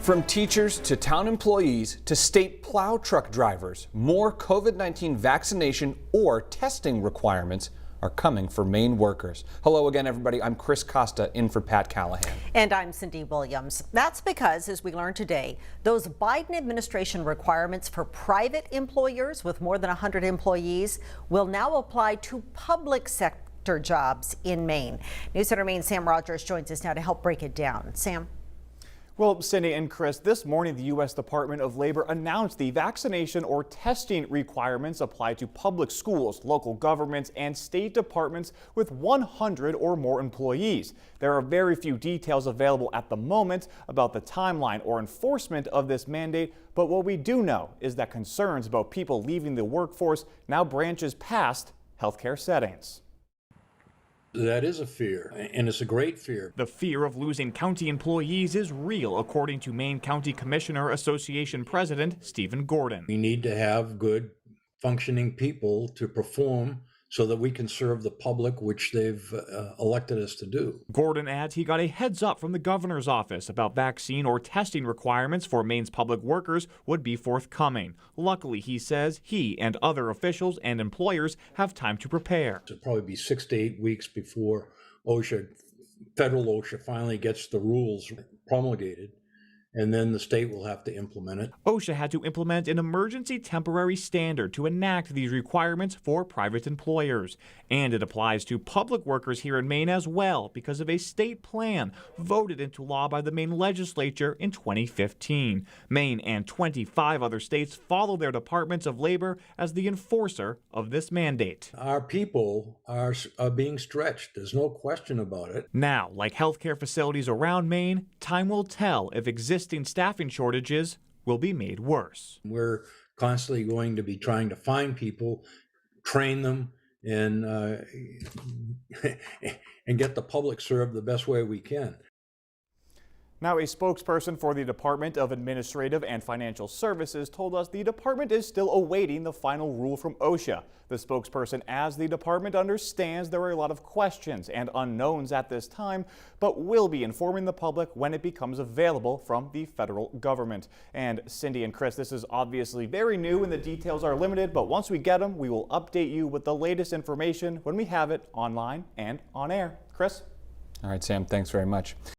From teachers to town employees to state plow truck drivers, more COVID-19 vaccination or testing requirements are coming for Maine workers. Hello again, everybody. I'm Chris Costa in for Pat Callahan. And I'm Cindy Williams. That's because, as we learned today, those Biden administration requirements for private employers with more than 100 employees will now apply to public sector jobs in Maine. News Center Maine Sam Rogers joins us now to help break it down. Sam. Well, Cindy and Chris, this morning the U.S. Department of Labor announced the vaccination or testing requirements apply to public schools, local governments, and state departments with 100 or more employees. There are very few details available at the moment about the timeline or enforcement of this mandate, but what we do know is that concerns about people leaving the workforce now branches past healthcare settings. That is a fear, and it's a great fear. The fear of losing county employees is real, according to Maine County Commissioner Association President Stephen Gordon. We need to have good, functioning people to perform so that we can serve the public, which they've elected us to do. Gordon adds he got a heads up from the governor's office about vaccine or testing requirements for Maine's public workers would be forthcoming. Luckily, he says he and other officials and employers have time to prepare. It'll probably be 6 to 8 weeks before federal OSHA finally gets the rules promulgated, and then the state will have to implement it. OSHA had to implement an emergency temporary standard to enact these requirements for private employers. And it applies to public workers here in Maine as well because of a state plan voted into law by the Maine legislature in 2015. Maine and 25 other states follow their departments of labor as the enforcer of this mandate. Our people are being stretched. There's no question about it. Now, like healthcare facilities around Maine, time will tell if existing staffing shortages will be made worse. We're constantly going to be trying to find people, train them, and and get the public served the best way we can. Now, a spokesperson for the Department of Administrative and Financial Services told us the department is still awaiting the final rule from OSHA. The spokesperson adds the department understands there are a lot of questions and unknowns at this time, but will be informing the public when it becomes available from the federal government. And Cindy and Chris, this is obviously very new and the details are limited, but once we get them, we will update you with the latest information when we have it online and on air. Chris? All right, Sam, thanks very much.